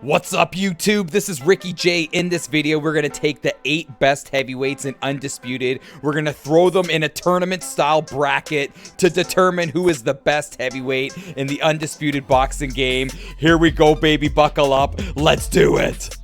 What's up, YouTube? This is Ricky J. In this video, we're going to take the 8 best heavyweights in Undisputed. We're going to throw them in a tournament-style bracket to determine who is the best heavyweight in the Undisputed Boxing game. Here we go, baby. Buckle up. Let's do it.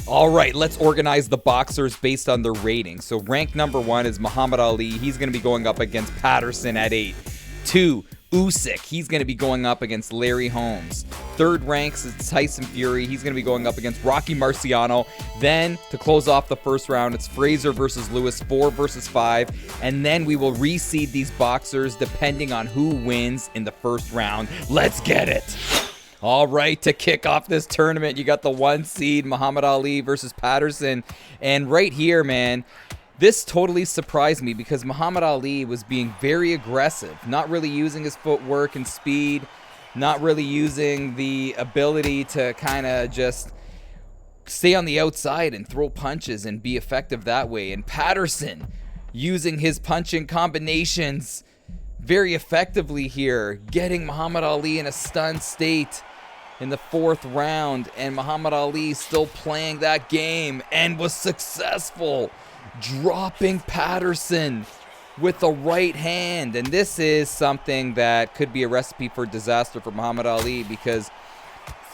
All right, let's organize the boxers based on their rating. So rank number 1 is Muhammad Ali. He's going to be going up against Patterson at 8. 2, Usyk. He's going to be going up against Larry Holmes. Third ranks is Tyson Fury. He's going to be going up against Rocky Marciano. Then, to close off the first round, it's Fraser versus Lewis, 4 versus 5. And then we will reseed these boxers depending on who wins in the first round. Let's get it. All right, to kick off this tournament, you got the 1 seed, Muhammad Ali versus Patterson. And right here, man, this totally surprised me because Muhammad Ali was being very aggressive, not really using his footwork and speed, not really using the ability to kind of just stay on the outside and throw punches and be effective that way. And Patterson using his punching combinations very effectively here, getting Muhammad Ali in a stunned state in the 4th round, and Muhammad Ali still playing that game and was successful, dropping Patterson with the right hand. And this is something that could be a recipe for disaster for Muhammad Ali, because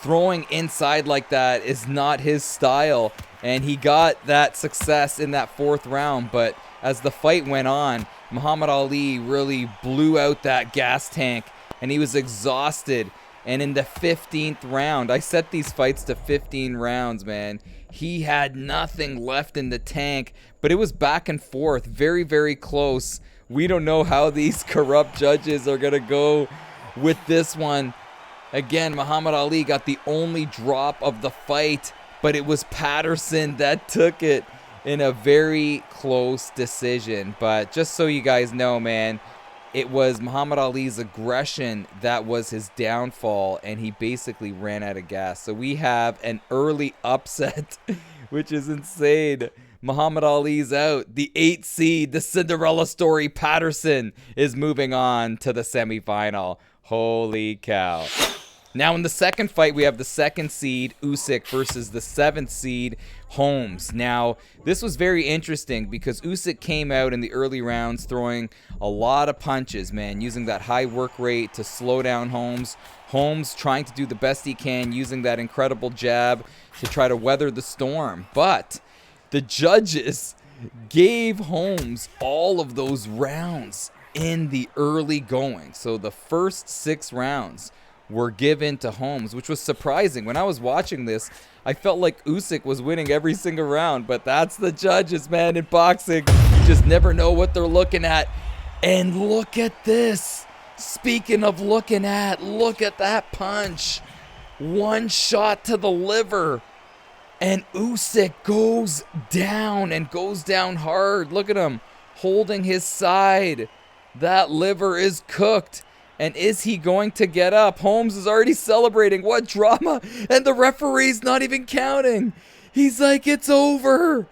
throwing inside like that is not his style, and he got that success in that 4th round. But as the fight went on, Muhammad Ali really blew out that gas tank and he was exhausted. And in the 15th round, I set these fights to 15 rounds, man. He had nothing left in the tank, but it was back and forth, very, very close. We don't know how these corrupt judges are going to go with this one. Again, Muhammad Ali got the only drop of the fight, but it was Patterson that took it in a very close decision. But just so you guys know, man, it was Muhammad Ali's aggression that was his downfall, and he basically ran out of gas. So we have an early upset, which is insane. Muhammad Ali's out. The 8 seed, the Cinderella story, Patterson, is moving on to the semifinal. Holy cow. Now in the second fight, we have the 2nd seed, Usyk, versus the 7th seed, Holmes. Now, this was very interesting because Usyk came out in the early rounds throwing a lot of punches, man, using that high work rate to slow down Holmes. Holmes trying to do the best he can, using that incredible jab to try to weather the storm. But the judges gave Holmes all of those rounds in the early going. So the first 6 rounds were given to Holmes, which was surprising. When I was watching this, I felt like Usyk was winning every single round, but that's the judges, man, in boxing. You just never know what they're looking at. And look at this. Speaking of looking at, look at that punch. 1 shot to the liver, and Usyk goes down and goes down hard. Look at him holding his side. That liver is cooked. And is he going to get up? Holmes is already celebrating. What drama? And the referee's not even counting. He's like, it's over.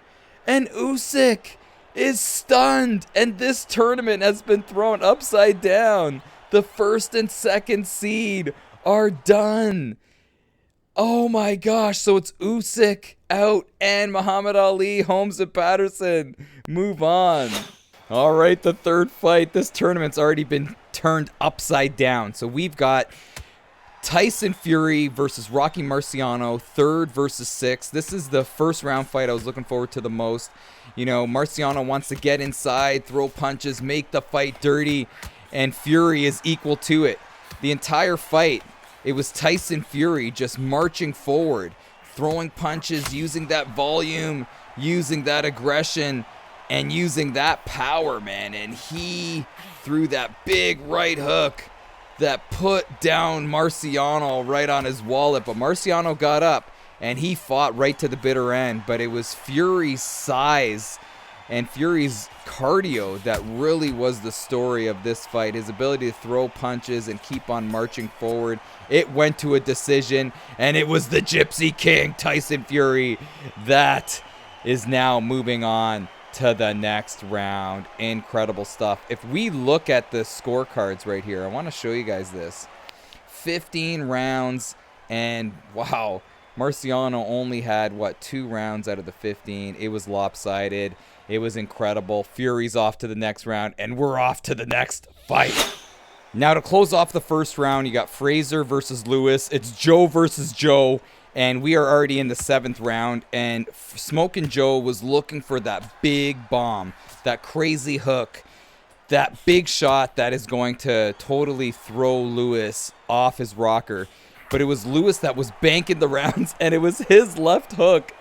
And Usyk is stunned. And this tournament has been thrown upside down. The 1st and 2nd seed are done. Oh my gosh. So it's Usyk out and Muhammad Ali, Holmes, and Patterson move on. All right, the 3rd fight. This tournament's already been turned upside down. So we've got Tyson Fury versus Rocky Marciano, 3rd versus 6th. This is the 1st round fight I was looking forward to the most. You know, Marciano wants to get inside, throw punches, make the fight dirty, and Fury is equal to it. The entire fight, it was Tyson Fury just marching forward, throwing punches, using that volume, using that aggression, and using that power, man. And he threw that big right hook that put down Marciano right on his wallet. But Marciano got up and he fought right to the bitter end. But it was Fury's size and Fury's cardio that really was the story of this fight. His ability to throw punches and keep on marching forward. It went to a decision, and it was the Gypsy King, Tyson Fury, that is now moving on to the next round. Incredible stuff. If we look at the scorecards right here, I want to show you guys this. 15 rounds, and wow, Marciano only had, what, 2 rounds out of the 15. It was lopsided. It was incredible. Fury's off to the next round, and we're off to the next fight. Now, to close off the first round, you got Fraser versus Lewis. It's Joe versus Joe, and we are already in the 7th round, and Smokin' Joe was looking for that big bomb, that crazy hook, that big shot that is going to totally throw Lewis off his rocker. But it was Lewis that was banking the rounds, and it was his left hook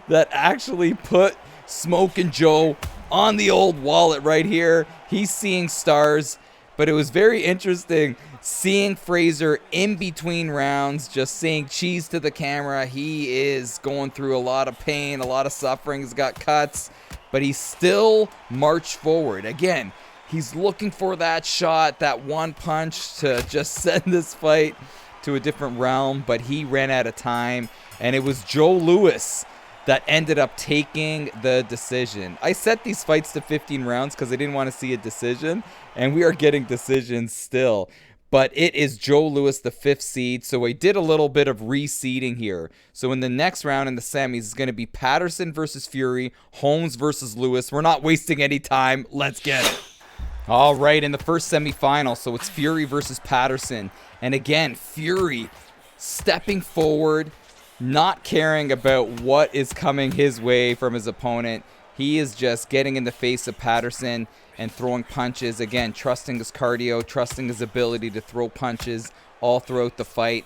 that actually put Smokin' Joe on the old wallet right here. He's seeing stars. But it was very interesting seeing Fraser in between rounds, just saying cheese to the camera. He is going through a lot of pain, a lot of suffering. He's got cuts, but he still marched forward. Again, he's looking for that shot, that one punch to just send this fight to a different realm, but he ran out of time, and it was Joe Lewis that ended up taking the decision. I set these fights to 15 rounds because I didn't want to see a decision, and we are getting decisions still. But it is Joe Lewis, the 5th seed, so I did a little bit of reseeding here. So in the next round in the semis, it's going to be Patterson versus Fury, Holmes versus Lewis. We're not wasting any time. Let's get it. All right, in the first semifinal, so it's Fury versus Patterson. And again, Fury stepping forward, not caring about what is coming his way from his opponent. He is just getting in the face of Patterson and throwing punches. Again, trusting his cardio, trusting his ability to throw punches all throughout the fight.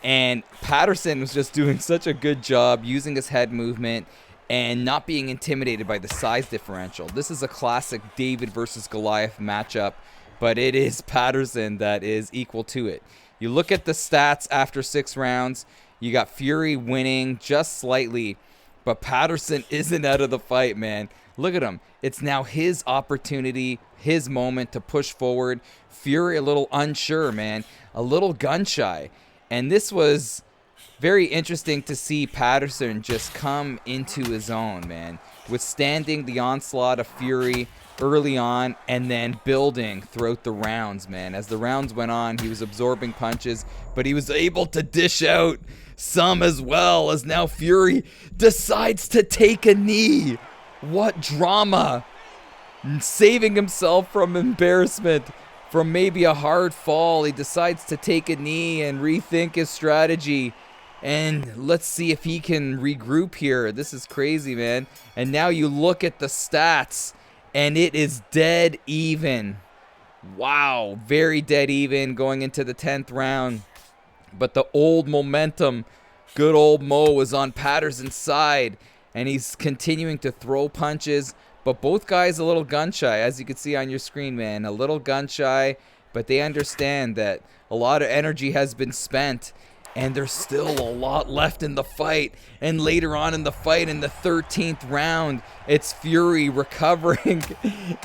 And Patterson was just doing such a good job using his head movement and not being intimidated by the size differential. This is a classic David versus Goliath matchup, but it is Patterson that is equal to it. You look at the stats after 6 rounds. You got Fury winning just slightly, but Patterson isn't out of the fight, man. Look at him. It's now his opportunity, his moment to push forward. Fury a little unsure, man, a little gun-shy. And this was very interesting to see Patterson just come into his own, man, withstanding the onslaught of Fury early on and then building throughout the rounds, man. As the rounds went on, he was absorbing punches, but he was able to dish out some as well, as now Fury decides to take a knee. What drama. Saving himself from embarrassment, from maybe a hard fall. He decides to take a knee and rethink his strategy. And let's see if he can regroup here. This is crazy, man. And now you look at the stats, and it is dead even. Wow, very dead even going into the 10th round. But the old momentum, good old Mo, is on Patterson's side, and he's continuing to throw punches. But both guys a little gun-shy, as you can see on your screen, man. A little gun-shy, but they understand that a lot of energy has been spent, and there's still a lot left in the fight. And later on in the fight, in the 13th round, it's Fury recovering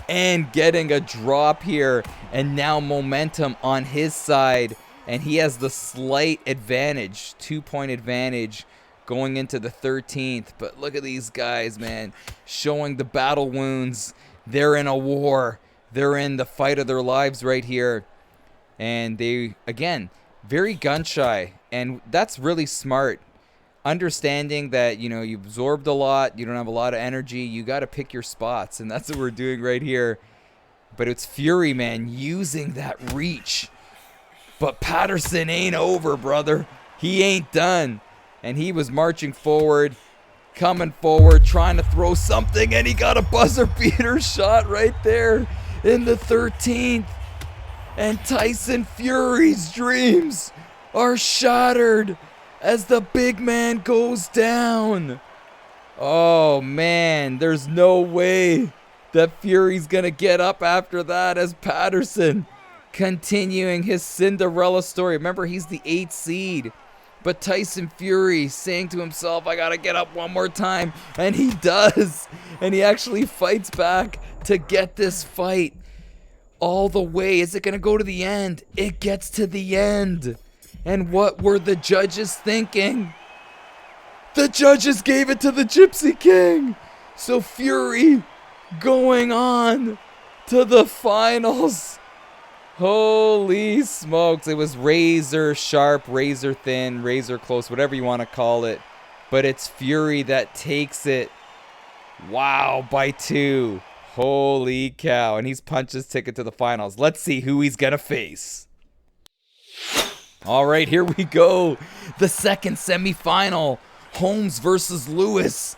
and getting a drop here. And now momentum on his side. And he has the slight advantage, 2-point advantage going into the 13th. But look at these guys, man, showing the battle wounds. They're in a war. They're in the fight of their lives right here. And they, again, very gun-shy. And that's really smart. Understanding that, you know, you've absorbed a lot. You don't have a lot of energy. You got to pick your spots. And that's what we're doing right here. But it's Fury, man, using that reach. But Patterson ain't over, brother. He ain't done. And he was marching forward, coming forward, trying to throw something, and he got a buzzer beater shot right there in the 13th. And Tyson Fury's dreams are shattered as the big man goes down. Oh, man, there's no way that Fury's going to get up after that, as Patterson continuing his Cinderella story. Remember, he's the 8th seed. But Tyson Fury saying to himself, I got to get up one more time. And he does. And he actually fights back to get this fight all the way. Is it going to go to the end? It gets to the end. And what were the judges thinking? The judges gave it to the Gypsy King. So Fury going on to the finals. Holy smokes. It was razor sharp, razor thin, razor close, whatever you want to call it. but it's Fury that takes it. Wow, by 2. Holy cow. And he's punched his ticket to the finals. Let's see who he's going to face. All right, here we go. The second semifinal. Holmes versus Lewis.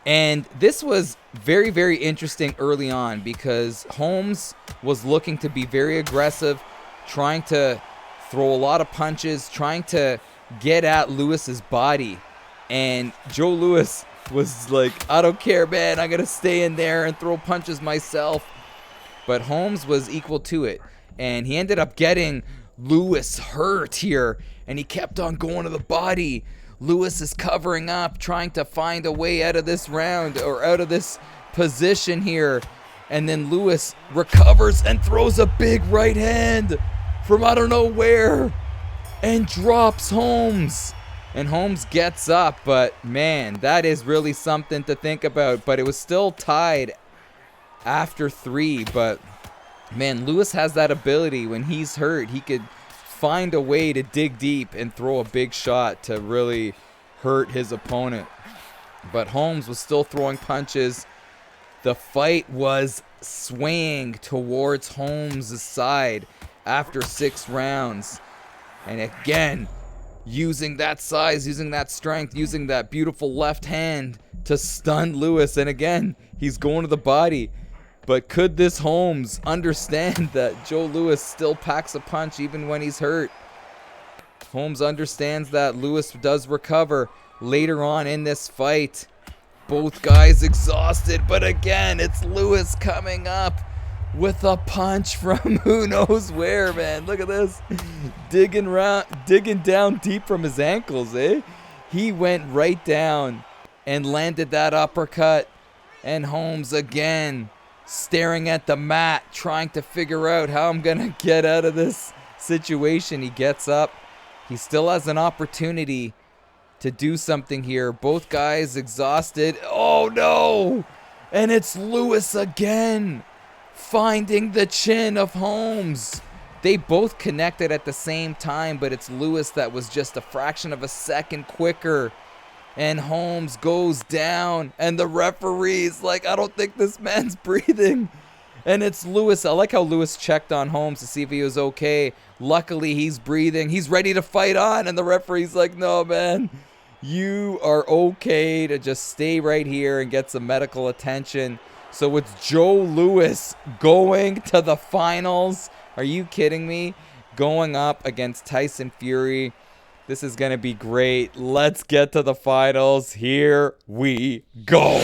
And this was very, very interesting early on because Holmes was looking to be very aggressive, trying to throw a lot of punches, trying to get at Lewis's body. And Joe Louis was like, I don't care, man. I'm going to stay in there and throw punches myself. But Holmes was equal to it. And he ended up getting Lewis hurt here. And he kept on going to the body. Lewis is covering up, trying to find a way out of this round or out of this position here. And then Lewis recovers and throws a big right hand from I don't know where and drops Holmes. And Holmes gets up, but man, that is really something to think about. But it was still tied after 3. But man, Lewis has that ability when he's hurt. He could find a way to dig deep and throw a big shot to really hurt his opponent. But Holmes was still throwing punches. The fight was swaying towards Holmes' side after 6 rounds. And again, using that size, using that strength, using that beautiful left hand to stun Lewis. And again, he's going to the body. But could this Holmes understand that Joe Louis still packs a punch even when he's hurt? Holmes understands that Lewis does recover later on in this fight. Both guys exhausted, but again, it's Lewis coming up with a punch from who knows where, man. Look at this. Digging down deep from his ankles, eh? He went right down and landed that uppercut. And Holmes again staring at the mat, trying to figure out how I'm going to get out of this situation. He gets up. He still has an opportunity to do something here. Both guys exhausted. Oh, no. And it's Lewis again, finding the chin of Holmes. They both connected at the same time, but it's Lewis that was just a fraction of a second quicker. And Holmes goes down, and the referee's like, I don't think this man's breathing. And it's Lewis. I like how Lewis checked on Holmes to see if he was okay. Luckily, he's breathing. He's ready to fight on, and the referee's like, no, man, you are okay to just stay right here and get some medical attention. So it's Joe Louis going to the finals. Are you kidding me? Going up against Tyson Fury. This is going to be great. Let's get to the finals. Here we go.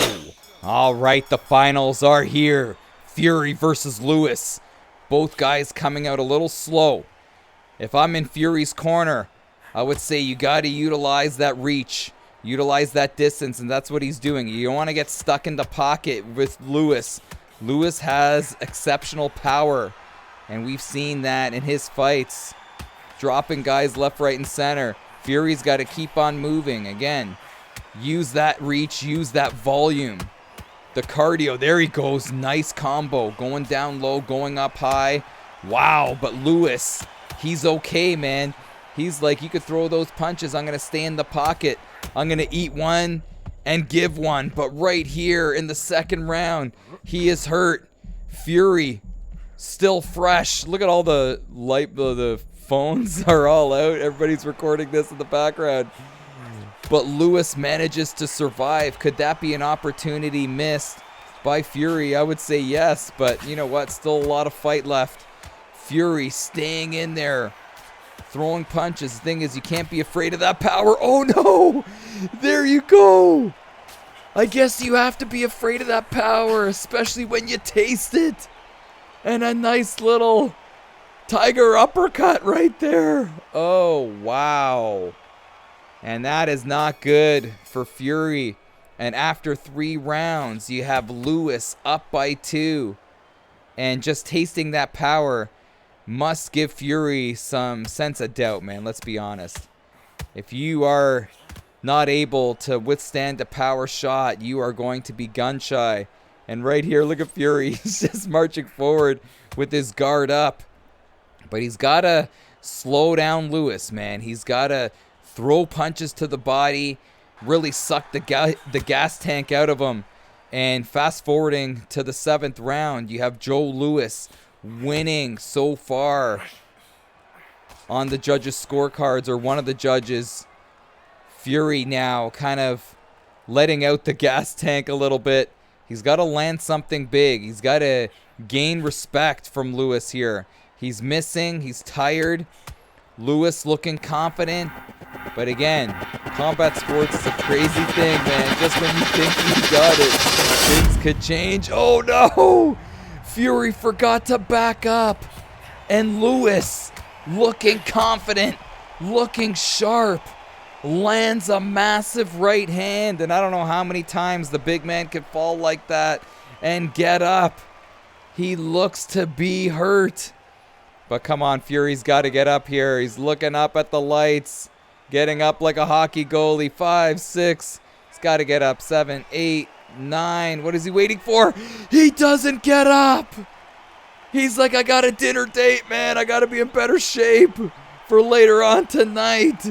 All right, the finals are here. Fury versus Lewis. Both guys coming out a little slow. If I'm in Fury's corner, I would say you got to utilize that reach. Utilize that distance, and that's what he's doing. You don't want to get stuck in the pocket with Lewis. Lewis has exceptional power, and we've seen that in his fights. Dropping guys left, right, and center. Fury's got to keep on moving. Again, use that reach, use that volume. The cardio, there he goes. Nice combo. Going down low, going up high. Wow, but Lewis, he's okay, man. He's like, you could throw those punches. I'm going to stay in the pocket. I'm going to eat one and give one. But right here in the second round, he is hurt. Fury, still fresh. Look at all the phones are all out. Everybody's recording this in the background. But Lewis manages to survive. Could that be an opportunity missed by Fury? I would say yes, but you know what? Still a lot of fight left. Fury staying in there, throwing punches. The thing is, you can't be afraid of that power. Oh no! There you go! I guess you have to be afraid of that power, especially when you taste it. And a nice little tiger uppercut right there. Oh, wow. And that is not good for Fury. And after 3 rounds, you have Lewis up by 2. And just tasting that power must give Fury some sense of doubt, man. Let's be honest. If you are not able to withstand a power shot, you are going to be gun shy. And right here, look at Fury. He's just marching forward with his guard up. But he's got to slow down Lewis, man. He's got to throw punches to the body, really sucked the gas tank out of him. And fast forwarding to the 7th round, you have Joe Louis winning so far on the judges' scorecards, or one of the judges. Fury now kind of letting out the gas tank a little bit. He's got to land something big. He's got to gain respect from Louis here. He's missing. He's tired. Louis looking confident. But again, combat sports is a crazy thing, man. Just when you think you got it, things could change. Oh, no! Fury forgot to back up. And Louis, looking confident, looking sharp, lands a massive right hand. And I don't know how many times the big man could fall like that and get up. He looks to be hurt. But come on, Fury's got to get up here. He's looking up at the lights, getting up like a hockey goalie. 5, 6. He's got to get up. 7, 8, 9. What is he waiting for? He doesn't get up. He's like, I got a dinner date, man. I got to be in better shape for later on tonight.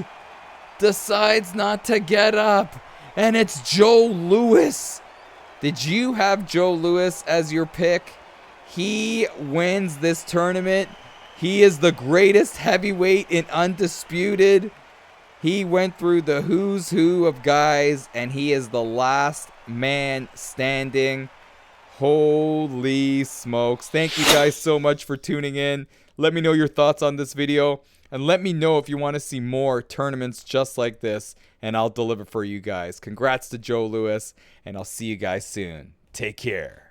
Decides not to get up. And it's Joe Louis. Did you have Joe Louis as your pick? He wins this tournament. He is the greatest heavyweight in Undisputed. He went through the who's who of guys, and he is the last man standing. Holy smokes. Thank you guys so much for tuning in. Let me know your thoughts on this video, and let me know if you want to see more tournaments just like this, and I'll deliver for you guys. Congrats to Joe Louis, and I'll see you guys soon. Take care.